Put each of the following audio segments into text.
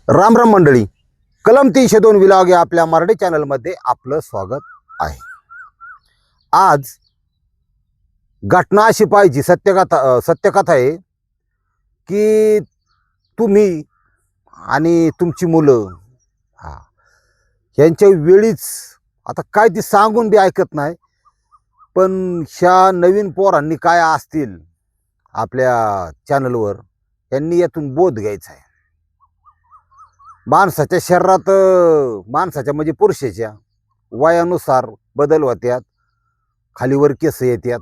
राम राम मंडळी, कलम 302 विलॉग या आपल्या मराठी चॅनलमध्ये आपलं स्वागत आहे. आज घटना अशी पाहिजे, सत्यकथा आहे की तुम्ही आणि तुमची मुलं हा यांच्या वेळीच आता काय ती सांगून बी ऐकत नाही. पण ह्या नवीन पोरांनी काय असतील आपल्या चॅनलवर, यांनी यातून बोध घ्यायचा आहे. माणसाच्या शरीरात माणसाच्या म्हणजे पुरुषाच्या वयानुसार बदल होत्यात, खालीवर केस येतात,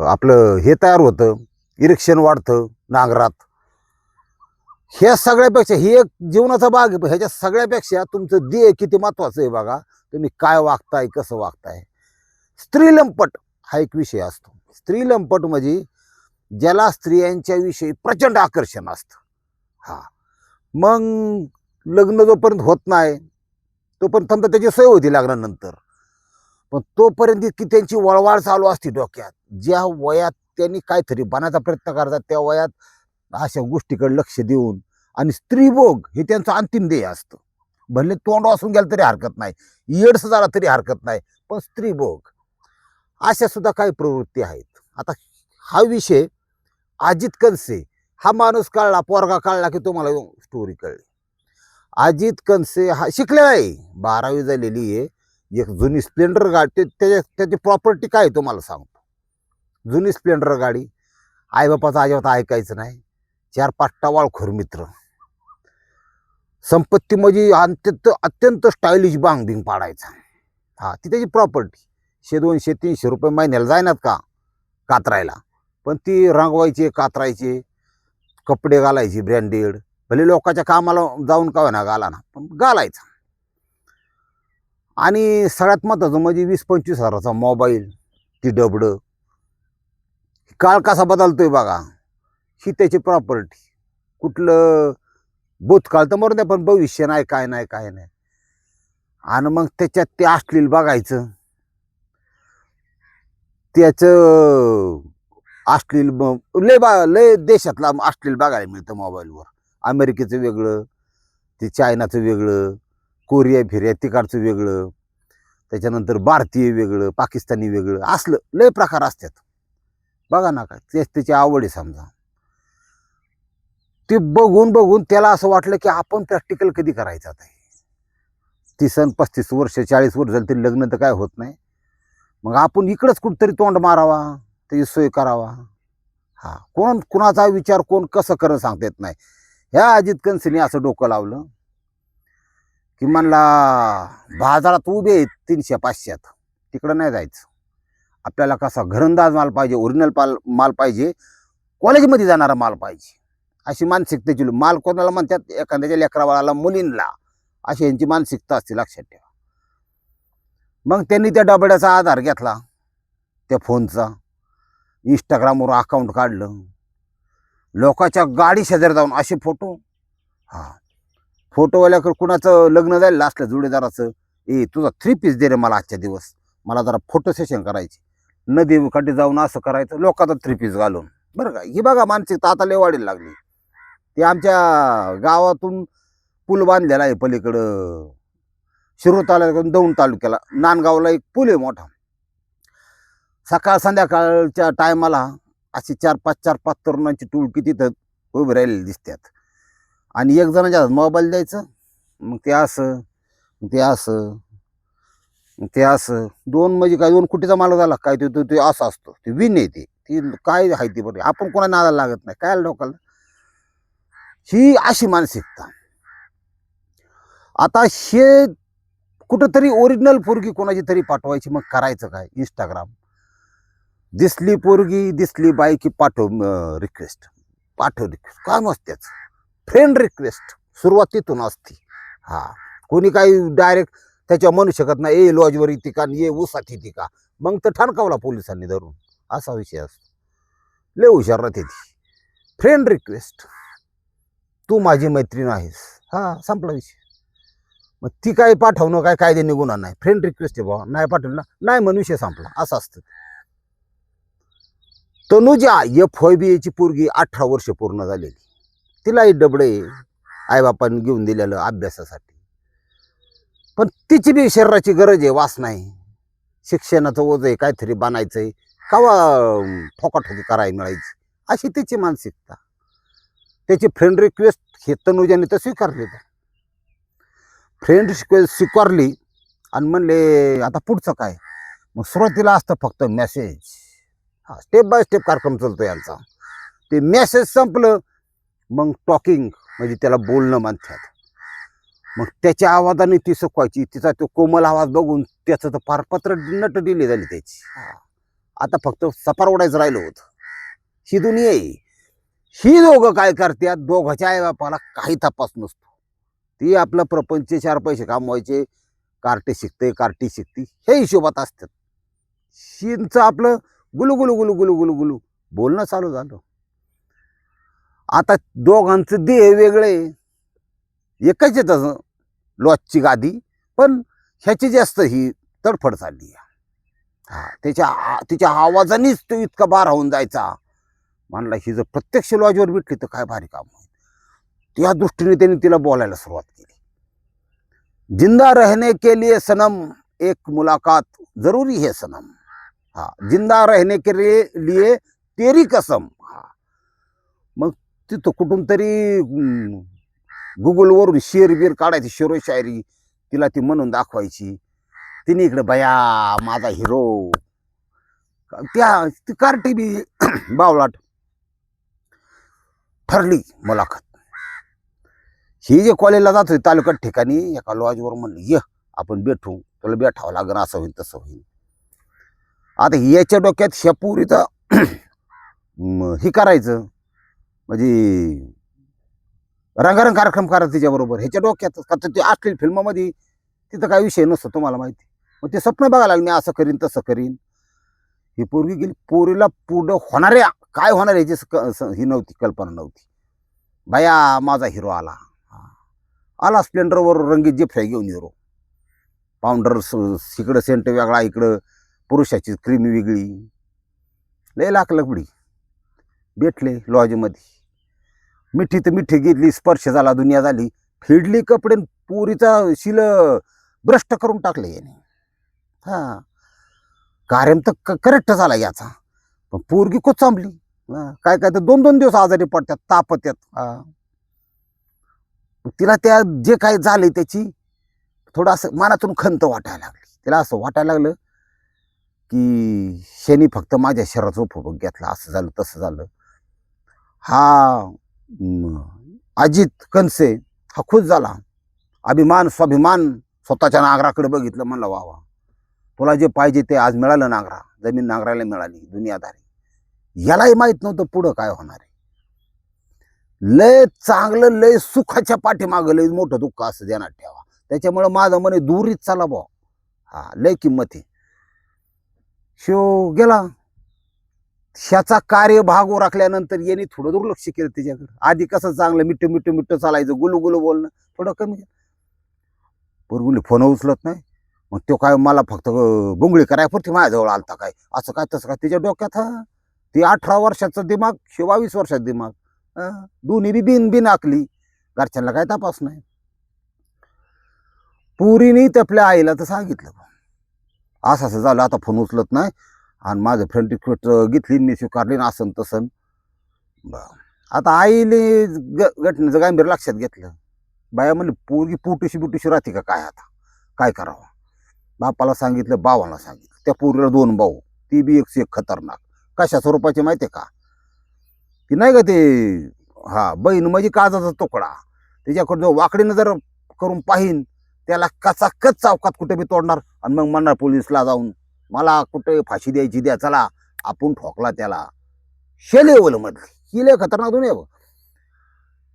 आपलं हे तयार होतं, इरेक्शन वाढतं नांगरात. ह्या सगळ्यापेक्षा ही एक जीवनाचा भाग आहे. ह्याच्या सगळ्यापेक्षा तुमचं देह किती महत्वाचं आहे बघा. तुम्ही काय वागताय, कसं वागताय. स्त्रीलंपट हा एक विषय असतो. स्त्रीलंपट म्हणजे ज्याला स्त्रियांच्या विषयी प्रचंड आकर्षण असतं. हा मग लग्न जोपर्यंत होत नाही तोपर्यंत समजा त्याची सोय होती लग्नानंतर, पण तोपर्यंत की त्यांची वळवाळ चालू असते डोक्यात. ज्या वयात त्यांनी काहीतरी बनायचा प्रयत्न करतात त्या वयात अशा गोष्टीकडे लक्ष देऊन, आणि स्त्रीभोग हे त्यांचं अंतिम ध्येय असतं. भले तोंड वासून गेलं तरी हरकत नाही, येडस झाला तरी हरकत नाही, पण स्त्रीभोग अशा सुद्धा काही प्रवृत्ती आहेत. आता हा विषय अजित कनसे हा माणूस कळला, पोरगा कळला की तुम्हाला स्टोरी कळली. अजित कनसे हा शिकलेला आहे, 12वी झालेली आहे. एक जुनी स्प्लेंडर गाडी, त्याची प्रॉपर्टी काय तुम्हाला सांगतो. जुनी स्प्लेंडर गाडी, आईबापाचं अजिबात ऐकायचं नाही, 4-5 टवाळखोर मित्र, संपत्ती म्हणजे अत्यंत स्टायलिश बांगबिंग पाडायचा. हा ती त्याची प्रॉपर्टी. 100-200-300 रुपये महिन्याला जायनात का कातरायला, पण ती रंगवायचे, कातरायचे, कपडे घालायचे ब्रँडेड. भले लोकांच्या कामाला जाऊन का ना घाला ना, पण घालायचा. आणि सगळ्यात महत्त्वाचं म्हणजे 20-25 हजाराचा मोबाईल, ती डबडं. काळ कसा बदलतोय बघा, ही त्याची प्रॉपर्टी. कुठलं भूतकाळ तर मरू द्या, पण भविष्य नाही, काय नाही काय नाही. आणि मग त्याच्यात ते अश्लील बघायचं, त्याचं अश्लील लय देशातला अश्लील बघायला मिळतं मोबाईलवर. अमेरिकेचं वेगळं, ते चायनाचं वेगळं, कोरिया फिर्या तिकडचं वेगळं, त्याच्यानंतर भारतीय वेगळं, पाकिस्तानी वेगळं, असलं लय प्रकार असतात बघा ना. काय तेच त्याची आवड आहे समजा. ते बघून बघून त्याला असं वाटलं की आपण प्रॅक्टिकल कधी करायचं. आता 30-35 वर्ष 40 वर्ष झाली तरी लग्न तर काय होत नाही. मग आपण इकडंच कुठंतरी तोंड मारावा, त्याची सोय करावा. हा कोण कुणाचा विचार कोण कसं करणं सांगता येत नाही. ह्या अजित कनसेने असं डोकं लावलं की म्हणला बाजारात उभे आहेत 300-500, तिकडं नाही जायचं. आपल्याला कसा घरंदाज माल पाहिजे, ओरिजिनल माल पाहिजे, कॉलेजमध्ये जाणारा माल पाहिजे. अशी मानसिकतेची माल कोणाला म्हणतात, एखाद्याच्या लेकरावाळाला, मुलींना, अशी यांची मानसिकता असते, लक्षात ठेवा. मग त्यांनी त्या डबड्याचा आधार घेतला, त्या फोनचा. इंस्टाग्रामवर अकाउंट काढलं, लोकांच्या गाडी शेजारी जाऊन असे फोटो. हा फोटोवाल्याकडे कुणाचं लग्न झालेलं असलं जोडीदाराचं, तुझा 3 पीस दे रे मला आजच्या दिवस, मला जरा फोटो सेशन करायची. नदी काठी जाऊन असं करायचं लोकांचा 3 पीस घालून. बरं का, ही बघा मानसिकता आता लय वाढीला लागली. ते आमच्या गावातून पूल बांधलेला आहे पलीकडं, शिरूर तालुक्यातून दौंड तालुक्याला नांदगावला एक पूल आहे मोठा. सकाळ संध्याकाळच्या टायमाला अशी 4-5 तरुणांची टोळकी तिथं उभी राहिलेली दिसतात. आणि एक जणांच्या हातात मोबाईल द्यायचं, मग ते असं, ते असं, ते असं. 2 म्हणजे काय 2 कोटीचा माल झाला काय, ते असं असतो, ते विन येते ती काय आहे ती. बरं आपण कोणा नादाला लागत नाही काय लोकांना. ही अशी मानसिकता. आता हे कुठंतरी ओरिजिनल पोरगी कोणाची तरी पाठवायची, मग करायचं काय. इंस्टाग्राम, दिसली पोरगी, दिसली बाई की पाठव रिक्वेस्ट, पाठव रिक्वेस्ट. काय मस्त त्याच फ्रेंड रिक्वेस्ट सुरुवात तिथून असते. हा कोणी काही डायरेक्ट त्याच्या म्हणू शकत नाही, लॉजवर येते का, ये उसात येते का, मग तर ठणकावला पोलिसांनी धरून. असा विषय असतो. लय हुशार राहते ती. फ्रेंड रिक्वेस्ट, तू माझी मैत्रीण आहेस, हा संपला विषय. मग ती काय पाठवणं काय कायद्याने गुन्हा नाही. फ्रेंड रिक्वेस्ट आहे बाबा, नाही पाठवलं नाही म्हणून विषय संपला, असं असतं. तनुजा FYBAची पोरगी 18 वर्ष पूर्ण झालेली, तिलाही डबडे आईबापांनी घेऊन दिलेलं अभ्यासासाठी, पण तिची बी शरीराची गरज आहे, वास नाही, शिक्षणाचं ओझ आहे, काहीतरी बनायचंय, कवा ठोकाठोकी करायला मिळायची, अशी तिची मानसिकता. त्याची फ्रेंड रिक्वेस्ट हे तनुजाने तर स्वीकारली, फ्रेंड रिक्वेस्ट स्वीकारली आणि म्हणले आता पुढचं काय. मग सुरुवातीला असतं फक्त मेसेज, हा स्टेप बाय स्टेप कार्यक्रम चालतो यांचा. ते मेसेज संपलं मग टॉकिंग, म्हणजे त्याला बोलणं म्हणतात. मग त्याच्या आवाजाने ती सुकवायची, तिचा तो कोमल आवाज बघून त्याचं तर फार पत्र नट दिली झाली त्याची. आता फक्त सफार ओढायचं राहिलं होतं. ही दुनिया आहे. ही दोघं काय करतात, दोघांच्या आईबापाला काही तपास नसतो. ती आपलं प्रपंच, 4 पैसे कमवायचे, कार्टे शिकते, कार्टी शिकते, हे हिशोबात असतात. शींचं आपलं गुलू गुलू गुलू गुलू गुलू गुलू बोलणं चालू झालं. आता दोघांचं देह वेगळे, एकच आहे तसं लॉजची गादी, पण ह्याची जास्त ही तडफड चालली. हा तिच्या आवाजानेच तो इतका बार होऊन जायचा. म्हणला ही जर प्रत्यक्ष लॉजवर भेटली तर काय भारी काम होईल. त्या दृष्टीने त्यांनी तिला बोलायला सुरुवात केली. जिंदा रहने के लिए सनम एक मुलाकात जरूरी है सनम. हा, जिंदा रहने के लिए तेरी कसम. हा, मग तिथं कुठून तरी गुगलवरून शेर बीर काढायची, शेरो शायरी तिला ती म्हणून दाखवायची. तिने इकडे बया माझा हिरो, त्या ती कार्टी बी बावलाट. ठरली मुलाखत. ही जे कॉलेजला जात होती तालुक्यात ठिकाणी एका लॉजवर, म्हणलं ये आपण भेटू, तुला भेटावं लागेल, असं होईल तसं होईल. आता याच्या डोक्यात ह्या पुरीचं हे करायचं, म्हणजे रंगारंग कार्यक्रम करायचा तिच्याबरोबर, ह्याच्या डोक्यात. का तर ते असलेली फिल्मामध्ये तिथं काय विषय नसतो, तुम्हाला माहिती. मग ते स्वप्न बघायला लागलं, मी असं करीन तसं करीन. ही पोरगी गेली. पोरीला पुढं होणाऱ्या काय होणार याची ही नव्हती, कल्पना नव्हती. बाया माझा हिरो आला. आला स्प्लेंडरवर रंगीत जिप्सा घेऊन हिरो. पावडर इकडं सेंट वेगळा, इकडं पुरुषाची क्रीम वेगळी, लय लाख लकडी. भेटले लॉजमध्ये, मिठी तर मिठी घेतली, स्पर्श झाला, दुनिया झाली. फिडली कपडे, पुरीचा शिल भ्रष्ट करून टाकले याने. हा, कार्यम तर करेक्ट झाला याचा, पण पोरगी खूप चांगली. काय काय तर 2-2 दिवस आजारी पडतात, तापत्यात. तिला त्या जे काय झाले त्याची थोडं असं मनातून खंत वाटायला लागली. तिला असं वाटायला लागलं की शनी फक्त माझ्या शरीराचा उपभोग घेतला, असं झालं तसं झालं. हा अजित कनसे हा खुश झाला. अभिमान स्वाभिमान स्वतःच्या नांगराकडे बघितलं, म्हणलं वा वा, तुला जे पाहिजे ते आज मिळालं. नांगरा, जमीन नांगरायला मिळाली, दुनियादारी. यालाही माहित नव्हतं पुढं काय होणार आहे. लय चांगलं, लय सुखाच्या पाठीमागं लय मोठं दुःख असं ध्यानात ठेवा. त्याच्यामुळे माझं म्हणे दूरीच चला बा. हा, लय किंमत आहे. शिव गेला. ह्याचा कार्यभाग ओळखल्यानंतर यांनी थोडं दुर्लक्ष केलं तिच्याकडे. आधी कसं चांगलं मिठ्ठ मिठ्ठ मिठ्ठ चालायचं, गुलू गुलू बोलणं थोडं कमी केलं. पोरगुली फोन उचलत नाही. मग तो काय मला फक्त गुंगळी करायपुरती माझ्याजवळ आलता काय, असं काय तसं काय तिच्या डोक्यात. हा, ती 18 वर्षाचं दिमाग, 22 वर्षाचं दिमाग, दोन्ही बी बिन आकली. घरच्यांना काय तपास नाही. पुरीने आपल्या आईला तर सांगितलं असं असं झालं, आता फोन उचलत नाही आणि माझं फ्रेंड रिक्वेस्ट घेतली, मी स्वीकारली, असं तसं. आता आईने घटनेचं गांभीर लक्षात घेतलं. बाया म्हणले पोरगी पुटुशी बुटुशी राहते का काय, आता काय करावं. बापाला सांगितलं, भावाला सांगितलं. त्या पोरीला 2 भाऊ, ती बी एक खतरनाक. कशा स्वरूपाची माहितीये का, ती नाही का ते, हा बहीण म्हणजे काजाचा तुकडा. त्याच्याकडे जो वाकडीनं जर करून पाहीन त्याला कचाकच चौकात कुठे बी तोडणार आणि मग म्हणणार पोलिसला जाऊन, मला कुठे फाशी द्यायची द्या, चला आपण ठोकला त्याला. शेलेवल मधली ही लय खतरनाक दुनिया.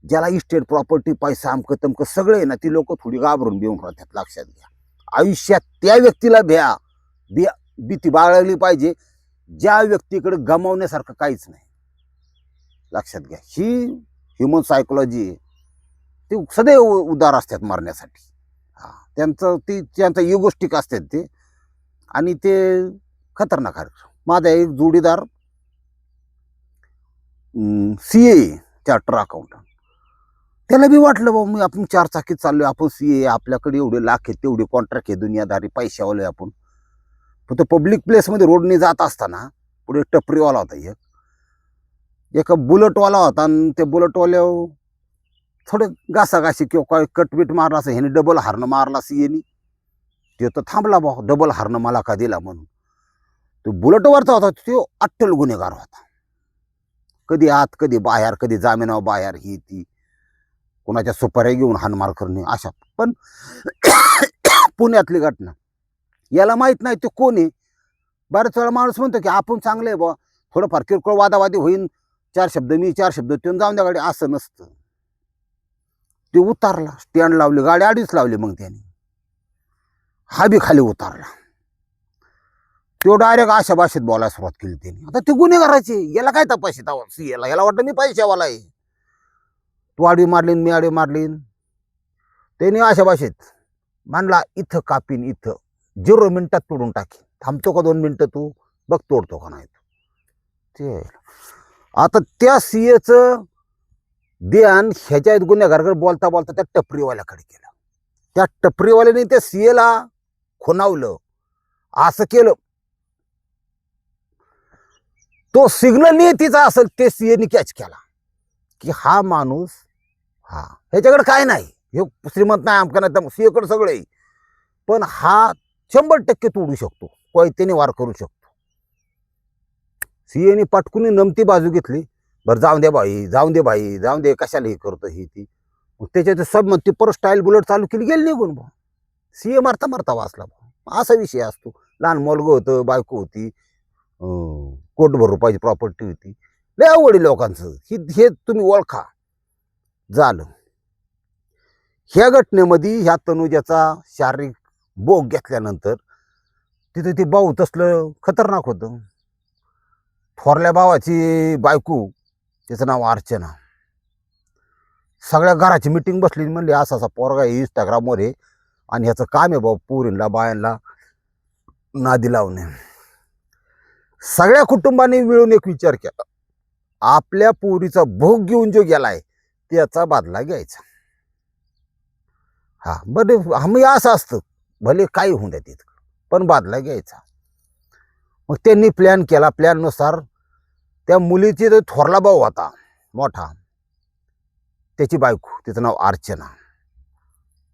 ज्याला इस्टेट प्रॉपर्टी पैसा अमकं तमकं सगळे आहे ना, ती लोक थोडी घाबरून भिवून राहतात. लक्षात घ्या, आयुष्यात त्या व्यक्तीला भीती बाळगली पाहिजे ज्या व्यक्तीकडे गमावण्यासारखं काहीच नाही. लक्षात घ्या, ही ह्युमन सायकोलॉजी आहे. ते सदैव उदार असतात मरण्यासाठी. हा, त्यांचं युगोष्टिक असतात ते, आणि ते खतरनाक आहे. माझा एक जोडीदार CA चार्टर अकाउंटंट, त्याला बी वाटलं बाबा मी आपण 4 चाकीत चाललोय, आपण सीए, आपल्याकडे एवढे लाख आहेत, तेवढे कॉन्ट्रॅक्ट आहे, दुनियादारी पैशावाले आपण. पण तो पब्लिक प्लेसमध्ये रोडने जात असताना पुढे टपरीवाला होता एका बुलेटवाला होता, आणि त्या बुलेटवाल्यावर थोडं घासाघाशी किंवा काय कटबीट मारला असं, ह्याने डबल हार्न मारला सीएनी. ते तर थांबला बा, डबल हार्न मला का दिला म्हणून. तो बुलेटवरचा होता, तो अट्टल गुन्हेगार होता. कधी आत कधी बाहेर, कधी जामिनावर बाहेर, ही ती कोणाच्या सुपाऱ्या घेऊन हाणमार करणे अशा. पण पुण्यातली घटना, याला माहित नाही तो कोण आहे. बऱ्याच वेळा माणूस म्हणतो की आपण चांगले आहे बा, थोडंफार किरकोळ वादावादी होईन, 4 शब्द मी 4 शब्द ते जाऊन द्या गाडी, असं नसतं. ते उतारला, स्टँड लावली, गाडी आडीच लावली. मग त्याने हा बी खाली उतारला. तो डायरेक्ट अशा भाषेत बोलायला सुरुवात केली त्याने. आता ते गुन्हेगाराचे, याला काय तपास आहे? याला वाटतं मी पैशावाला आहे, तू आडवी मारलीन, मी आडवी मारलीन. त्याने अशा भाषेत म्हणला, इथं कापीन, इथं 0 मिनिटात तोडून टाकीन, थांबतो का 2 मिनिटं तू बघ, तोडतो का नाही ते. आता त्या सीएचं ध्यान ह्याच्या गुन्हेगाराकडे बोलता बोलता त्या टपरीवाल्याकडे केलं. त्या टपरीवाल्याने त्या सीएला खुणावलं, असं केलं. तो सिग्नल नियतीचा असेल ते सीएने कॅच केला की हा माणूस, हा ह्याच्याकडे काय नाही, हे श्रीमंत नाही, आमका नाही, सीएकडे सगळे, पण हा 100% तोडू शकतो, कोयत्याने वार करू शकतो. सीएने पटकुनी नमती बाजू घेतली. बरं जाऊन दे भाई, जाऊन दे भाई, जाऊन दे, कशाला हे करतो ही ती. मग त्याच्यात सब मग ती परत स्टाईल बुलेट चालू केली, गेली निघून बा. सीए मारता मारता वाचला बा. असा विषय असतो. लहान मुलगं होतं, बायको होती, कोटभर रुपयाची प्रॉपर्टी होती. लय अवघड लोकांचं हे तुम्ही ओळखा. झालं ह्या घटनेमध्ये ह्या तनुजाचा शारीरिक भोग घेतल्यानंतर तिथे ते भाऊ तसलं खतरनाक होतं. थोरल्या भावाची बायको, त्याचं नाव अर्चना, सगळ्या घराची मिटिंग बसली, म्हणली असा असा पोरगा आहे इंस्टाग्रामवर आहे, आणि ह्याचं काम आहे बाबा पोरींना बायांना नादी लावणे. सगळ्या कुटुंबाने मिळून एक विचार केला, आपल्या पोरीचा भोग घेऊन जो गेलाय त्याचा बदला घ्यायचा. हा बरं, आम्ही असं असतं, भले काही होऊन द्या तिथं, पण बदला घ्यायचा. मग त्यांनी प्लॅन केला. प्लॅननुसार त्या मुलीची जो थोरला भाऊ होता मोठा, त्याची बायको, तिचं नाव अर्चना.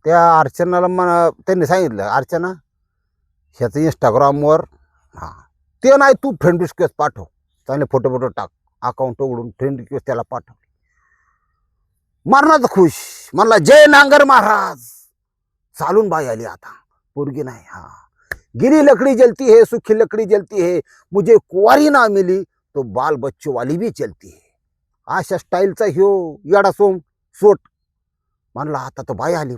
त्या अर्चनाला त्यांनी सांगितलं, अर्चना ह्याचं इंस्टाग्रामवर, हा ते नाही, तू फ्रेंड रिक्वेस्ट पाठव, चांगले फोटो टाक, अकाउंट उघडून फ्रेंड रिक्वेस्ट त्याला पाठव. मरणाच खुश, म्हणला जय नांगर महाराज. चालून बाई आली आता, पोरगी नाही. हा गिरी लकड़ी जलती है, सुखी लकड़ी जलती है, मुझे कुंवारी ना मिली तो बाल बच्चों वाली भी चलती है. अशा स्टाईलचा ह्यो येडा सोट. म्हणला आता तो बाई आली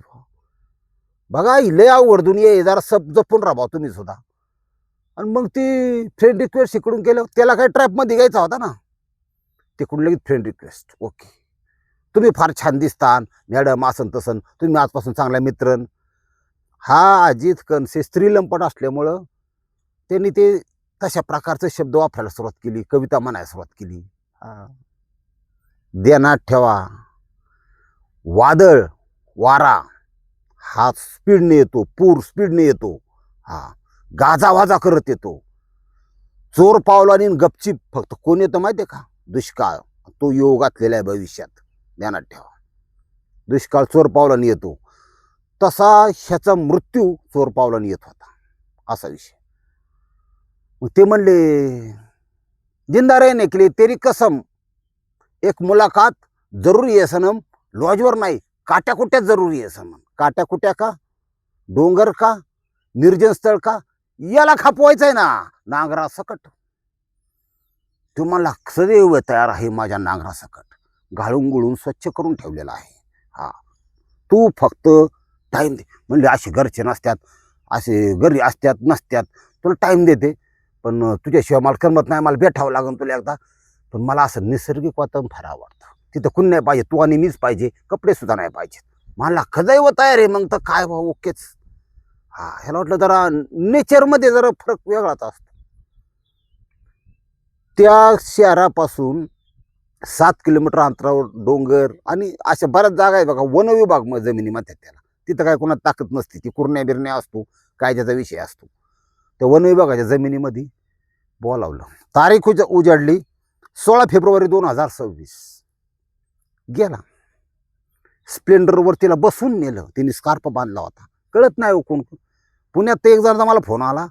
बघा, लय अवघड दुनिया आहे, जरा सब जपून राहा तुम्ही सुद्धा. आणि मग ती फ्रेंड रिक्वेस्ट इकडून केलं, त्याला काही ट्रॅपमध्ये घ्यायचा होता ना, तिकडून लगेच फ्रेंड रिक्वेस्ट, ओके तुम्ही फार छान दिसता मॅडम, असन तसन, तुम्ही आजपासून चांगला मित्रन. हा अजित कनसे स्त्रीलंपट असल्यामुळं त्यांनी ते तशा प्रकारचे शब्द वापरायला सुरुवात केली, कविता म्हणायला सुरुवात केली. ध्यानात ठेवा, वादळ वारा हा स्पीडने येतो, पूर स्पीडने येतो, हा गाजावाजा करत येतो. चोर पावलाने गपचीप फक्त कोण येतं माहितीये का? दुष्काळ. तो योग घातलेला आहे भविष्यात, ध्यानात ठेवा. दुष्काळ चोर पावलाने येतो, तसा ह्याचा मृत्यू चोर पावलाने येत होता, असा विषय. मग ते म्हणले, जिंदा रहने के लिए तेरी कसम, एक मुलाकात जरूरी है सनम, लॉजवर नाही, काट्याकुट्यात जरूरी आहे सनम. काट्याकुट्या का, डोंगर का, निर्जन स्थळ का, याला खापवायचंय ना नांगरा सकट. तुम्हाला सदैव तयार आहे माझ्या नांगरा सकट, घाळून गुळून स्वच्छ करून ठेवलेला आहे. हा तू फक्त टाइम दे. म्हणले असे घरचे नसतात, असे घरी असतात नसतात, तुला टाइम देते, पण तुझ्याशिवाय मला करमत नाही, मला भेटावं लागेल तुला एकदा. पण मला असं नैसर्गिक वातावरण फार आवडतं, तिथं कुणी नाही पाहिजे, तू आणि मीच पाहिजे, कपडे सुद्धा नाही पाहिजे. मला खजाईव तयार आहे. मग तर काय भाऊ, ओकेच. हा ह्याला वाटलं जरा नेचरमध्ये जरा फरक वेगळाच असतो. त्या शहरापासून 7 किलोमीटर अंतरावर डोंगर आणि अशा बऱ्याच जागा आहेत बघा, वन विभाग जमिनी म्हणतात त्याला. तिथं काय कोणाला ताकद नसते, ती कुरण्या बिरण्या असतो, काय त्याचा विषय असतो. त्या वन विभागाच्या जमिनीमध्ये बोलावलं. तारीख उजाडली 16 फेब्रुवारी 2026. गेला स्प्लेंडरवर, तिला बसून नेलं. तिने स्कार्फ बांधला होता, कळत नाही हो कोण. पुण्यात तर एक जणांचा मला फोन आला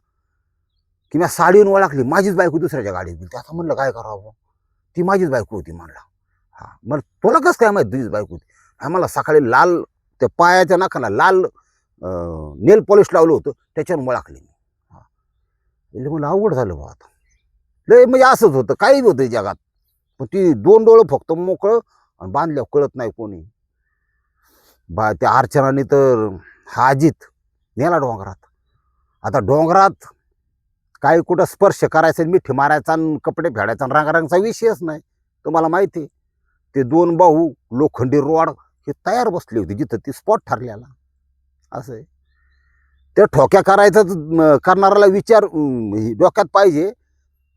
की मी साडीहून ओळखली, माझीच बायको दुसऱ्याच्या गाडीत गेली. आता म्हणलं काय करावं, ती माझीच बायको होती म्हणला. हा, मग तुला कसं काय माहिती तुझीच बायको होती? आम्हाला सकाळी लाल त्या पायाच्या नाकाला लाल नेल पॉलिश लावलं होतं, त्याच्यावर ओळखली मी. हा, म्हणजे मला अवघड झालं बा. आता लय म्हणजे असंच होतं, काही होतं जगात. पण ती 2 डोळं फक्त मोकळं आणि बांधल्यावर कळत नाही कोणी. त्या अर्चनाने तर हा अजित नेला डोंगरात. आता डोंगरात काही कुठं स्पर्श करायचा, मिठी मारायचा, कपडे फेडायचा, रंगारंगचा विषयच नाही. तुम्हाला माहिती आहे, ते 2 भाऊ लोखंडी रोड हे तयार बसले होते जिथं ती स्पॉट ठरलेला. असं आहे, त्या ठोक्या करायचं करणाऱ्याला विचार डोक्यात पाहिजे,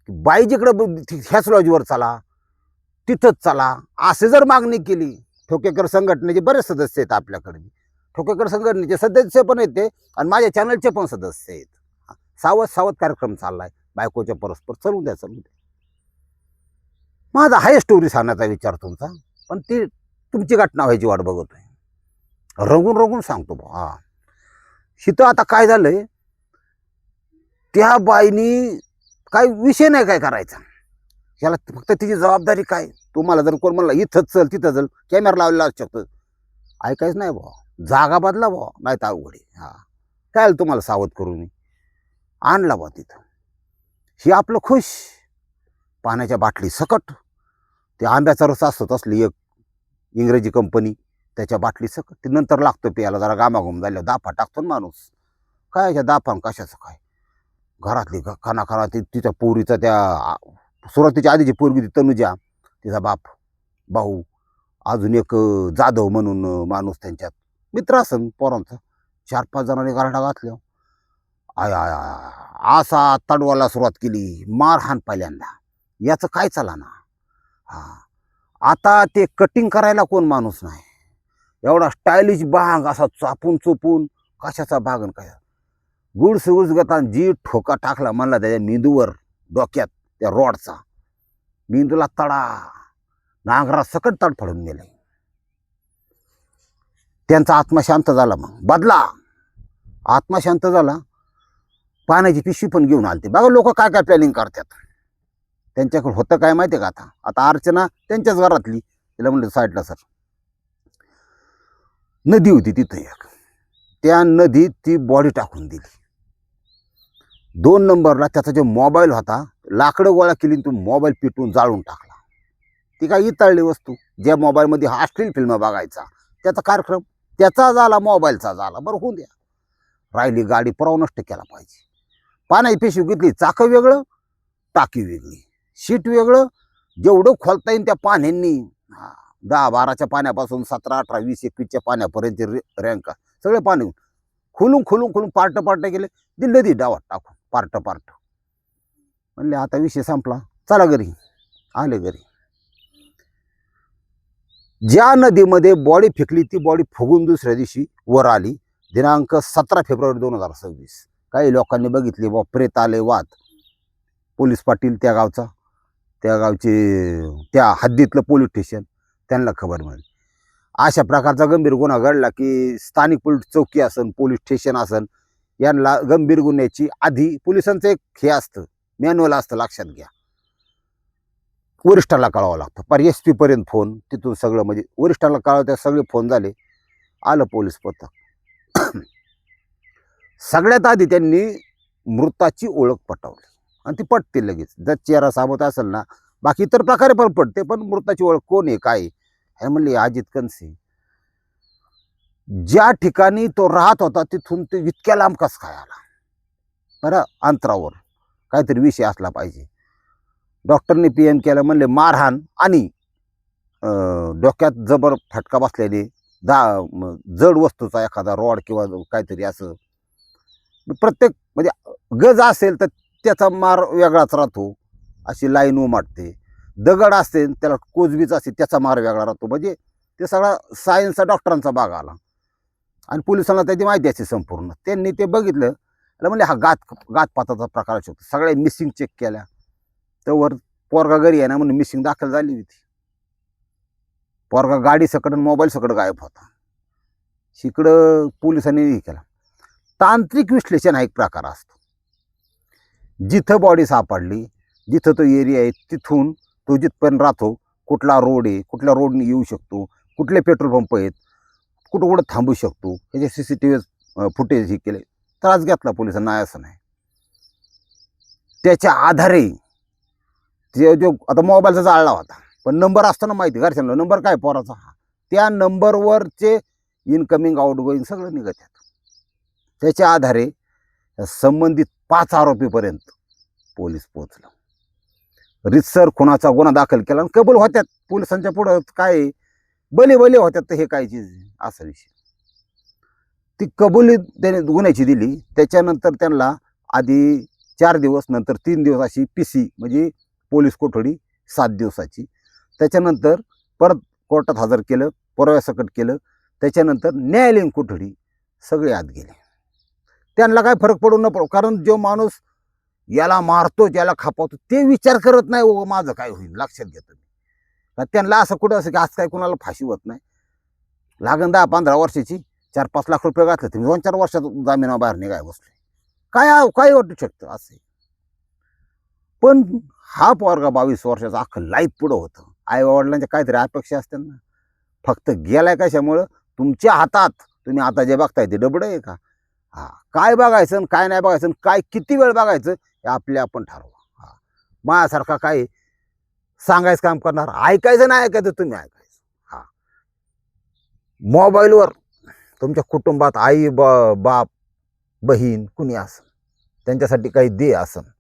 बाई जिकडं ह्याच लॉजीवर चला, तिथंच चला, असे जर मागणी केली. ठोकेकर संघटनेचे बरेच सदस्य आहेत आपल्याकडे. ठोकेकर संघटनेचे सदस्य पण आहेत ते, आणि माझ्या चॅनलचे पण सदस्य आहेत. सावध सावध कार्यक्रम चाललाय बायकोच्या परस्पर. चलू द्या. माझा हाय स्टोरी सांगण्याचा विचार तुमचा, पण ती तुमची घटना व्हायची वाट बघतोय. रंगून रंगून सांगतो बा. हा, हिथं आता काय झालंय, त्या बाईनी काय विषय नाही काय करायचा, याला फक्त तिची जबाबदारी काय. तुम्हाला जर कोण म्हणलं इथंच चल तिथं चल, कॅमेरा लावलेला असू शकतो, ऐकायच नाही बा, जागा बदला बा, नाही तर अवघड आहे. हा, काय तुम्हाला सावध करू मी आणला बा तिथं. ही आपलं खुश, पाण्याच्या बाटली सकट, ते आंब्याचा रस असतो तसली एक इंग्रजी कंपनी, त्याच्या बाटली सकट. ती नंतर लागतो प्यायला, जरा गामागुम झाल्यावर दाफा टाकतो ना माणूस. काय त्या दाफान कशाचं काय, घरातली खाना तिच्या पोरीचा, त्या सुरुवातीच्या आधीची पोरगी ती तनुजा, तिचा बाप भाऊ, अजून एक जाधव म्हणून माणूस त्यांच्यात मित्र असन पोरांचा, 4-5 जणांनी गारडा घातल्या. आय आय आय, असा तडवाला सुरुवात केली, मारहाण पहिल्यांदा. याचं काय चला ना. हा, आता ते कटिंग करायला कोण माणूस नाही. एवढा स्टायलिश बाग असा चापून चोपून, कशाचा बाग आणि काय गुडसुगुस गतान जी ठोका टाकला म्हणला त्याच्या मेंदूवर, डोक्यात त्या रॉडचा, मेंदूला तडा, नांगरा सकट तडफडून गेले. त्यांचा आत्मा शांत झाला. मग बदला आत्मा शांत झाला, पाण्याची पिशवी पण घेऊन आलते. बघा लोक काय काय प्लॅनिंग करतात. त्यांच्याकडे होतं काय माहिती आहे का, आता अर्चना त्यांच्याच घरातली, तिला म्हणलं साईडला सर, नदी होती तिथं एक, त्या नदीत ती बॉडी टाकून दिली. 2 नंबरला त्याचा जो मोबाईल होता, लाकडं गोळा केली, तो मोबाईल पिटून जाळून टाकला. ती काय इतळली वस्तू, ज्या मोबाईलमध्ये हा अश्लील फिल्म बघायचा त्याचा कार्यक्रम त्याचा झाला, मोबाईलचा झाला. बरं होऊन द्या, राहिली गाडी पुरावा नष्ट केला पाहिजे. पाण्याची पिशवी घेतली, चाकं वेगळं, टाकी वेगळी, शीट वेगळं, जेवढं खोलता येईल त्या पाण्यांनी, 10-12च्या पाण्यापासून 17, 18, 20, 21च्या पाण्यापर्यंत रँक सगळे पाणी खोलून पार्ट केले, दिले ती डावात टाकून पार्ट. म्हणले आता विषय संपला, चला घरी. आले घरी. ज्या नदीमध्ये बॉडी फेकली ती बॉडी फुगून दुसऱ्या दिवशी वर आली. दिनांक 17 फेब्रुवारी 2026. काही लोकांनी बघितली बा, प्रेत आले वाद. पोलीस पाटील त्या गावचा, त्या गावचे त्या हद्दीतलं पोलीस स्टेशन, त्यांना खबर मिळाली. अशा प्रकारचा गंभीर गुन्हा घडला की स्थानिक पोलीस चौकी असन, पोलीस स्टेशन असन, यांना गंभीर गुन्ह्याची आधी पोलिसांचं एक हे असतं, मॅन्युअल असतं, लक्षात घ्या. वरिष्ठाला कळवावं लागतं. पर SP पर्यंत फोन, तिथून सगळं म्हणजे वरिष्ठाला कळवत्या सगळे फोन झाले. आलं पोलीस पथक. सगळ्यात आधी त्यांनी मृताची ओळख पटवली, आणि ती पटते लगेच. जर चेहरा सावत असेल ना, बाकी इतर प्रकारे पण पडते, पण मृताची ओळख कोण आहे काय आहे म्हणले, अजित कनसे. ज्या ठिकाणी तो राहत होता तिथून ते इतक्या लांब कस काय आला. बरं, अंतरावर काहीतरी विषय असला पाहिजे. डॉक्टरने PM केलं, म्हणले मारहाण आणि डोक्यात जबर फटका बसल्याने, जड वस्तूचा एखादा रॉड किंवा काहीतरी असं, प्रत्येक म्हणजे गज असेल तर त्याचा मार वेगळाच राहतो, अशी लाईन उमटते. दगड असते त्याला कोजबीच असते त्याचा मार वेगळा राहतो. म्हणजे ते सगळा सायन्सचा डॉक्टरांचा भाग आला आणि पोलिसांना त्याची माहिती असते संपूर्ण. त्यांनी ते बघितलं आणि म्हणले हा घातपाताचा प्रकार असतो. सगळ्या मिसिंग चेक केल्या तर पोरगा घरी आहे ना म्हणून मिसिंग दाखल झाली होती. पोरगा गाडी सकट मोबाईल सकट गायब होता. इकडं पोलिसांनी हे केला. तांत्रिक विश्लेषण हा एक प्रकार असतो. जिथं बॉडी सापडली, जिथं तो एरिया आहे तिथून तो जिथपर्यंत राहतो, कुठला रोड आहे, कुठल्या रोडने येऊ शकतो, कुठले पेट्रोल पंप आहेत, कुठं कुठं थांबू शकतो, ह्याचे CCTV फुटेज हे केले. त्रास घेतला पोलिसांना, असं नाही. त्याच्या आधारे ते जो आता मोबाईलचा जाळला होता पण नंबर असताना माहिती घरच्यांना नंबर काय पोराचा, त्या नंबरवरचे इनकमिंग आउटगोईंग सगळं निघत येतं. त्याच्या आधारे संबंधित 5 आरोपीपर्यंत पोलीस पोहोचलं. रितसर खुनाचा गुन्हा दाखल केला आणि कबूल होत्यात पोलिसांच्या पुढं. काय बले होत्यात तर हे काय चीज असा विषय. ती कबुली त्याने गुन्ह्याची दिली. त्याच्यानंतर त्यांना आधी 4 दिवस, नंतर 3 दिवस अशी PC म्हणजे पोलीस कोठडी 7 दिवसाची. त्याच्यानंतर परत कोर्टात हजर केलं, पुराव्यासकट केलं. त्याच्यानंतर न्यायालयीन कोठडी सगळे आत गेले. त्यांना काय फरक पडू न पडो, कारण जो माणूस याला मारतो ज्याला खापावतो ते विचार करत नाही हो माझं काय होईल. लक्षात घेतो मी. त्यांना असं कुठं असं की आज काय कोणाला फाशी होत नाही. लागण 10-15 वर्षाची 4-5 लाख रुपये घातले तुम्ही 2-4 वर्षात जामिनावर बाहेर निघाय बसले. काय वाटू शकतं असे. पण हा पोरगा 22 वर्षाचा अख्खं लाईफ पुढं होतं. आई वडिलांच्या काहीतरी अपेक्षा असतात ना. फक्त गेलाय कशामुळं, तुमच्या हातात. तुम्ही आता जे बघताय ते डबडं आहे का? काय बघायचं आणि काय नाही बघायचं, काय किती वेळ बघायचं हे आपण ठरवा. माझ्यासारखा काय सांगायचं काम करणार, ऐकायचं नाही ऐकायचं तुम्ही ऐकायचं. मोबाईलवर तुमच्या कुटुंबात आई बाप बहीण कुणी असन त्यांच्यासाठी काही दे असन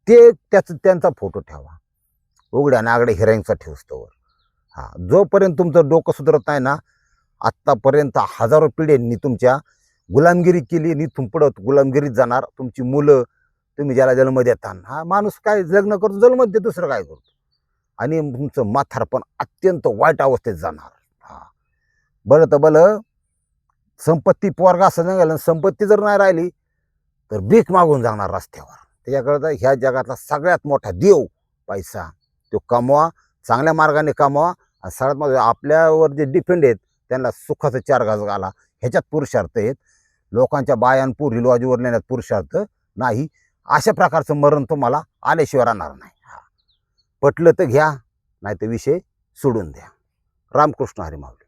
ते त्यांचा फोटो ठेवा. उघड्या नागड्या हिराईंचा ठेवस्तोवर. जोपर्यंत तुमचं डोकं सुधरत नाही ना, आत्तापर्यंत हजारो पिढ्यांनी तुमच्या गुलामगिरी केली आणि इथून पुढं गुलामगिरीत जाणार. तुमची मुलं, तुम्ही ज्याला जन्म देता, हा माणूस काय लग्न करतो जन्म देतो, दुसरं काय करतो. आणि तुमचं म्हातारपण अत्यंत वाईट अवस्थेत जाणार. बरं तर भलं संपत्ती पोरगा असं नाही गेलं, संपत्ती जर नाही राहिली तर भीक मागून जाणार रस्त्यावर. त्याच्याकरता ह्या जगातला सगळ्यात मोठा देव पैसा, तो कमवा, चांगल्या मार्गाने कमवा. आणि सगळ्यात महत्त्वाचं आपल्यावर जे डिपेंड आहेत त्यांना सुखाचं 4 घास घाला. ह्याच्यात पुरुषार्थ आहेत. लोकांच्या बायान पोरी लॉजवर नेण्यात पुरुषार्थ नाही. अशा प्रकारचं मरण तुम्हाला आल्याशिवाय राहणार नाही. पटलं तर घ्या, नाही तर विषय सोडून द्या. रामकृष्ण हरी माऊली.